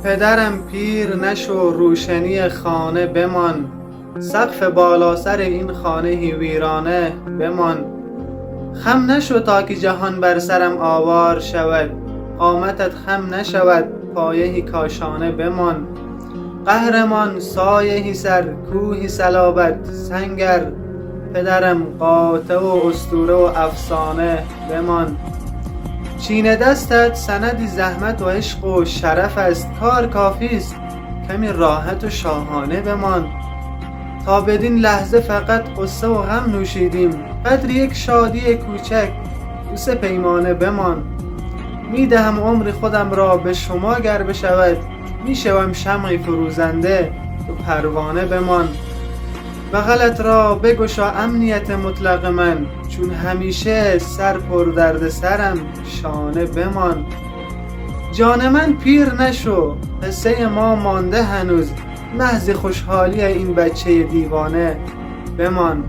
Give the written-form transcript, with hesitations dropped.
پدرم پیر نشو روشنی خانه بمان، سقف بالا سر این خانه ویرانه بمان. خم نشو تا که جهان بر سرم آوار شود، قامتت خم نشود پایهی کاشانه بمان. قهرمان سایهی سر کوهی صلابت سنگر، پدرم قاطع و اسطوره و افسانه بمان. چین دستت سندی زحمت و عشق و شرف است، کار کافیست کمی راحت و شاهانه بمان. تا بدین لحظه فقط قصه و غم نوشیدیم، قدر یک شادی کوچک بوسه پیمانه بمان. میدهم عمر خودم را به شما گر بشود، میشوم شمعی فروزنده تو پروانه بمان. بغلت را بگشا امنیت مطلق من، چون همیشه سر پر درد سرم شانه بمان. جان من پیر نشو، قصه ما مانده هنوز، محض خوشحالی این بچه دیوانه بمان.